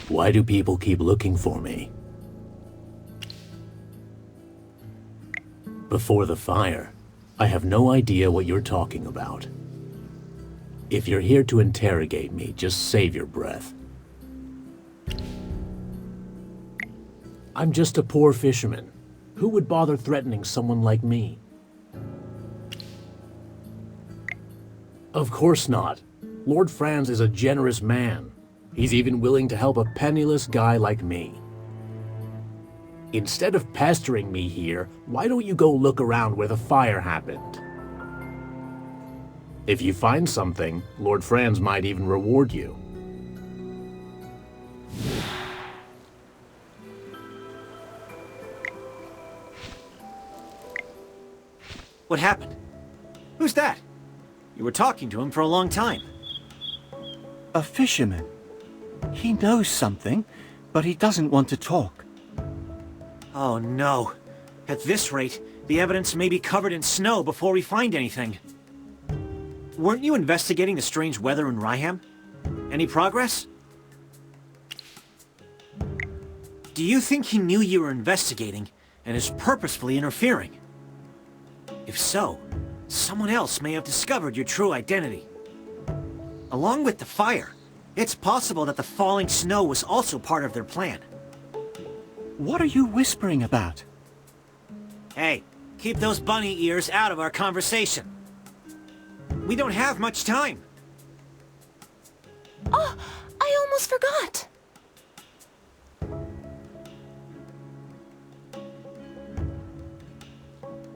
Why do people keep looking for me? Before the fire, I have no idea what you're talking about. If you're here to interrogate me, just save your breath. I'm just a poor fisherman. Who would bother threatening someone like me? Of course not. Lord Franz is a generous man. He's even willing to help a penniless guy like me. Instead of pestering me here, why don't you go look around where the fire happened? If you find something, Lord Franz might even reward you. What happened? Who's that? You were talking to him for a long time. A fisherman. He knows something, but he doesn't want to talk. Oh no. At this rate, the evidence may be covered in snow before we find anything. Weren't you investigating the strange weather in Ryham? Any progress? Do you think he knew you were investigating and is purposefully interfering? If so, someone else may have discovered your true identity. Along with the fire, it's possible that the falling snow was also part of their plan. What are you whispering about? Hey, keep those bunny ears out of our conversation. We don't have much time. Oh, I almost forgot.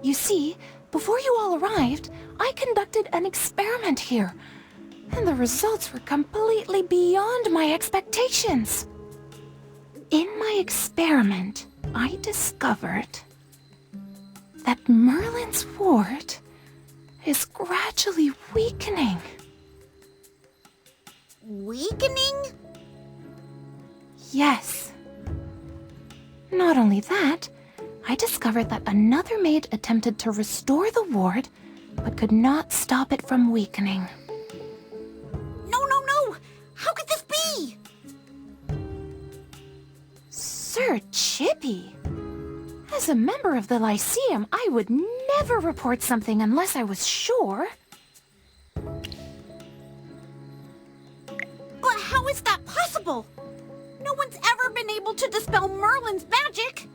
You see, before you all arrived, I conducted an experiment here. And the results were completely beyond my expectations. In my experiment, I discovered that Merlin's ward is gradually weakening. Weakening? Yes. Not only that, I discovered that another maid attempted to restore the ward, but could not stop it from weakening. No! How could this be? Sir Chippy, as a member of the Lyceum, I would never report something unless I was sure. But how is that possible? No one's ever been able to dispel Merlin's magic.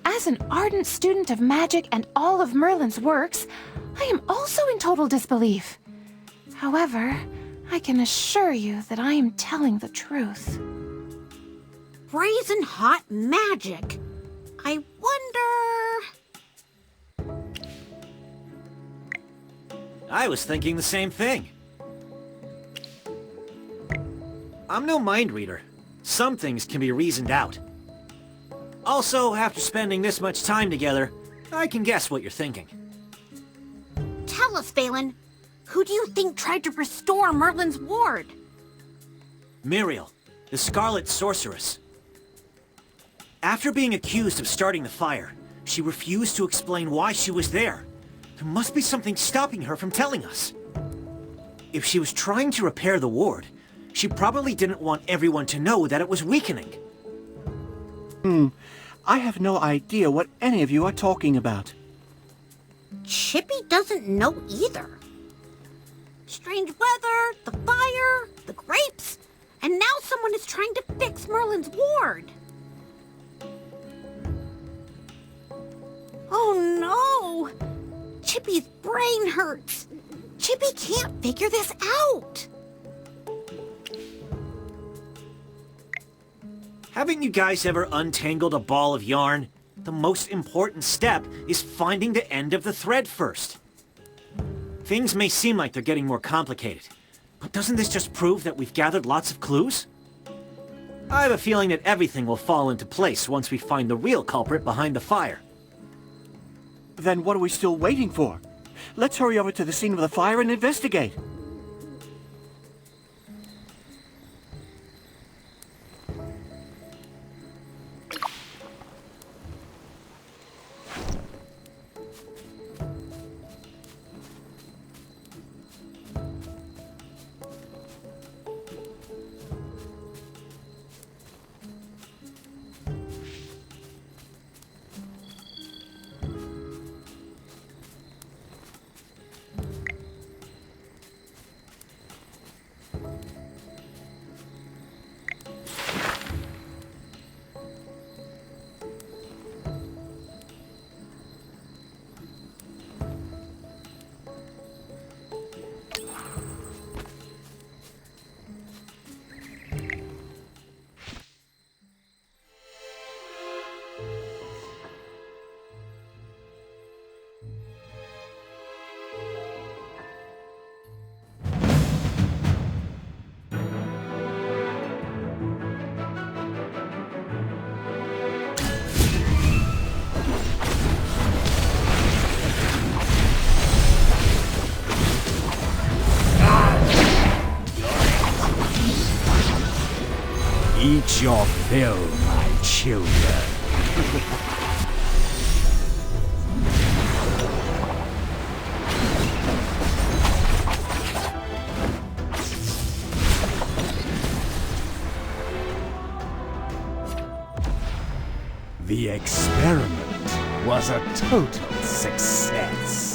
As an ardent student of magic and all of Merlin's works, I am also in total disbelief. However, I can assure you that I am telling the truth. Brazen hot magic. I wonder... I was thinking the same thing. I'm no mind reader. Some things can be reasoned out. Also, after spending this much time together, I can guess what you're thinking. Tell us, Phelan. Who do you think tried to restore Merlin's ward? Muriel, the Scarlet Sorceress. After being accused of starting the fire, she refused to explain why she was there. There must be something stopping her from telling us. If she was trying to repair the ward, she probably didn't want everyone to know that it was weakening. I have no idea what any of you are talking about. Chippy doesn't know either. Strange weather, the fire, the grapes, and now someone is trying to fix Merlin's ward. Oh no! Chippy's brain hurts. Chippy can't figure this out. Haven't you guys ever untangled a ball of yarn? The most important step is finding the end of the thread first. Things may seem like they're getting more complicated, but doesn't this just prove that we've gathered lots of clues? I have a feeling that everything will fall into place once we find the real culprit behind the fire. Then what are we still waiting for? Let's hurry over to the scene of the fire and investigate. Eat your fill, my children. The experiment was a total success.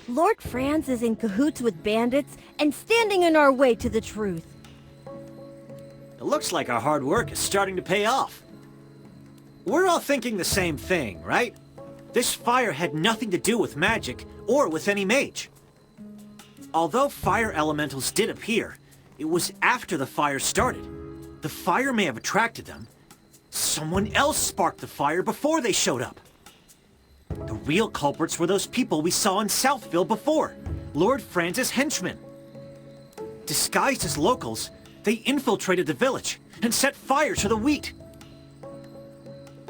Lord Franz is in cahoots with bandits and standing in our way to the truth. It looks like our hard work is starting to pay off. We're all thinking the same thing, right? This fire had nothing to do with magic or with any mage. Although fire elementals did appear, it was after the fire started. The fire may have attracted them. Someone else sparked the fire before they showed up. The real culprits were those people we saw in Southville before, Lord Franz's henchmen. Disguised as locals, they infiltrated the village and set fire to the wheat.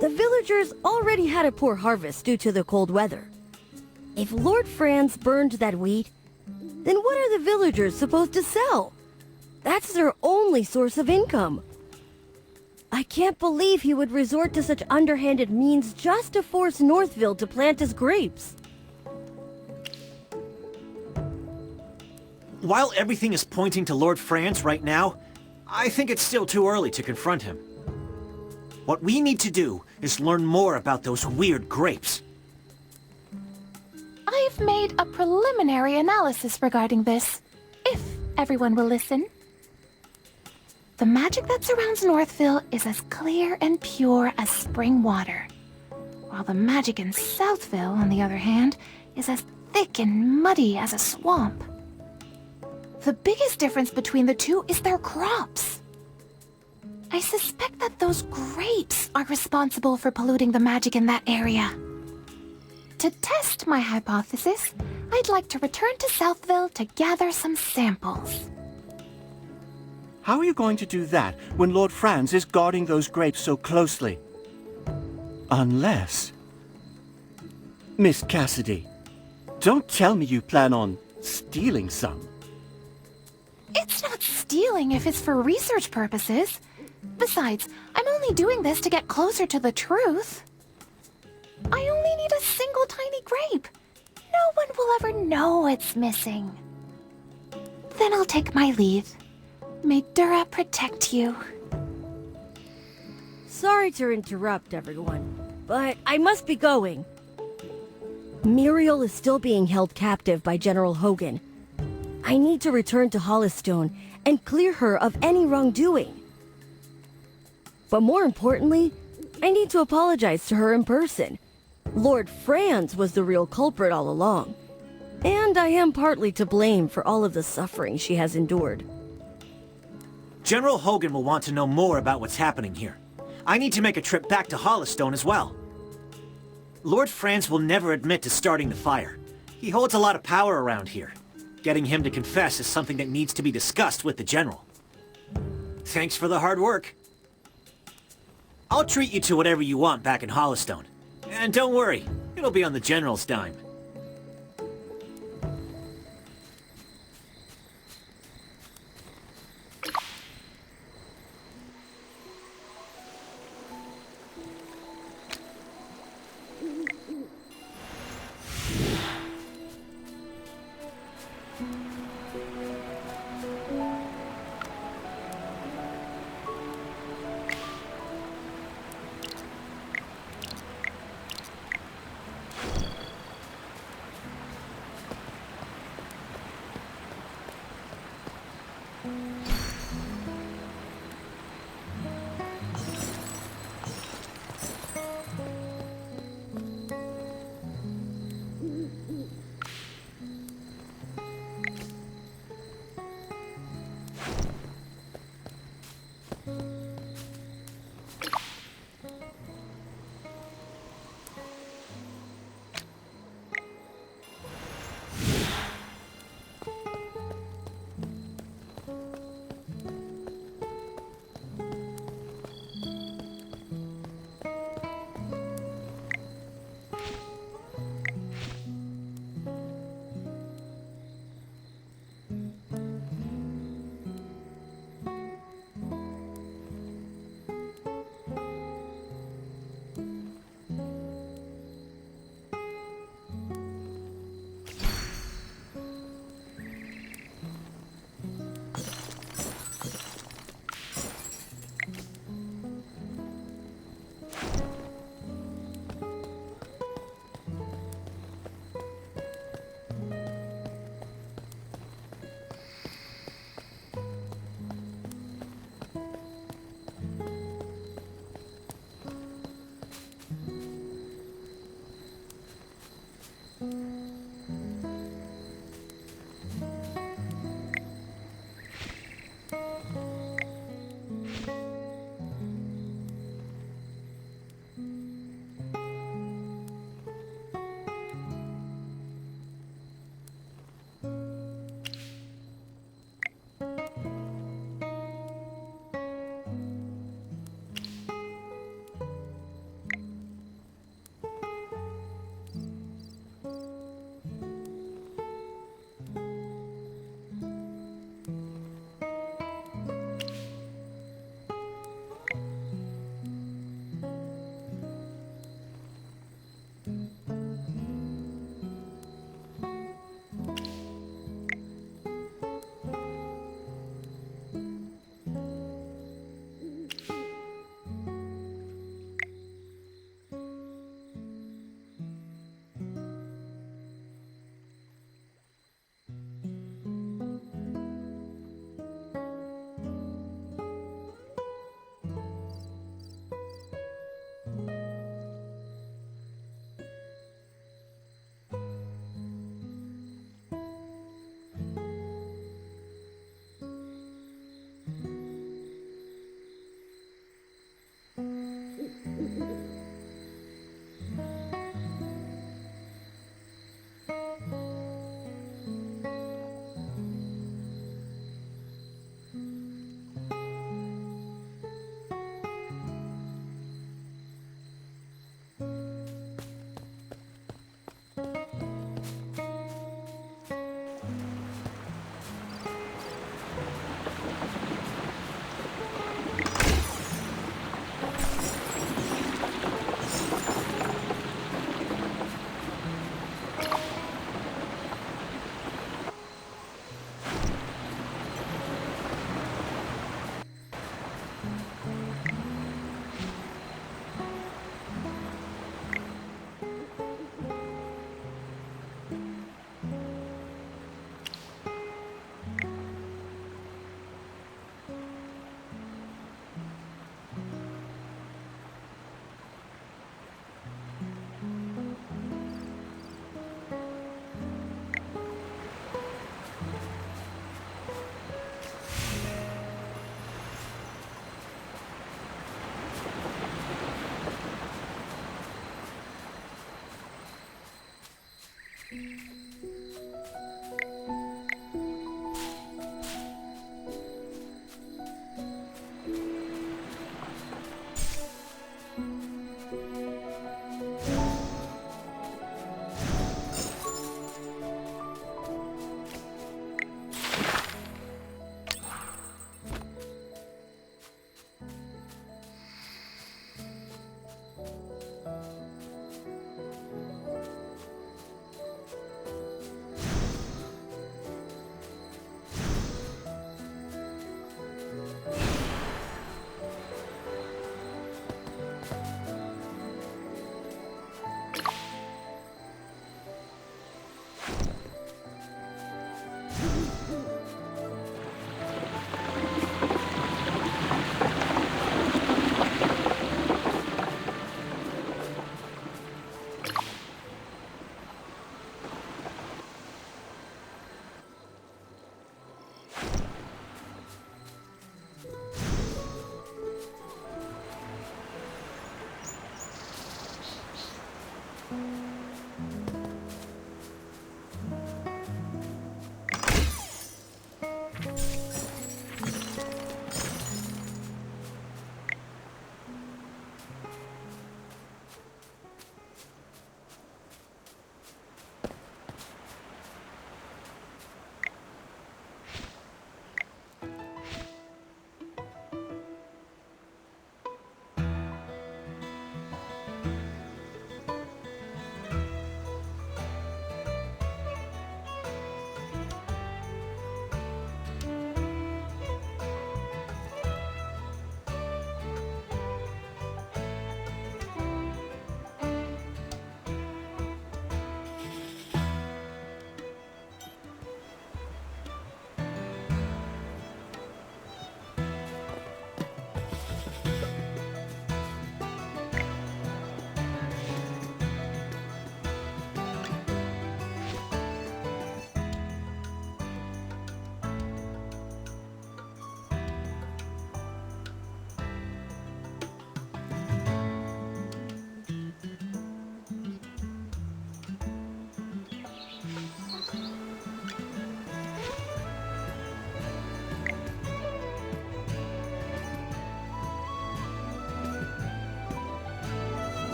The villagers already had a poor harvest due to the cold weather. If Lord Franz burned that wheat, then what are the villagers supposed to sell? That's their only source of income. I can't believe he would resort to such underhanded means just to force Northville to plant his grapes. While everything is pointing to Lord Franz right now, I think it's still too early to confront him. What we need to do is learn more about those weird grapes. I've made a preliminary analysis regarding this, if everyone will listen. The magic that surrounds Northville is as clear and pure as spring water, while the magic in Southville, on the other hand, is as thick and muddy as a swamp. The biggest difference between the two is their crops. I suspect that those grapes are responsible for polluting the magic in that area. To test my hypothesis, I'd like to return to Southville to gather some samples. How are you going to do that when Lord Franz is guarding those grapes so closely? Unless... Miss Cassidy, don't tell me you plan on stealing some. It's not stealing if it's for research purposes. Besides, I'm only doing this to get closer to the truth. I only need a single tiny grape. No one will ever know it's missing. Then I'll take my leave. May Dura protect you. Sorry to interrupt, everyone, but I must be going. Muriel is still being held captive by General Hogan. I need to return to Hollystone and clear her of any wrongdoing. But more importantly, I need to apologize to her in person. Lord Franz was the real culprit all along, and I am partly to blame for all of the suffering she has endured. General Hogan will want to know more about what's happening here. I need to make a trip back to Hollystone as well. Lord Franz will never admit to starting the fire. He holds a lot of power around here. Getting him to confess is something that needs to be discussed with the General. Thanks for the hard work. I'll treat you to whatever you want back in Hollystone. And don't worry, it'll be on the General's dime.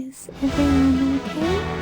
Is everyone okay?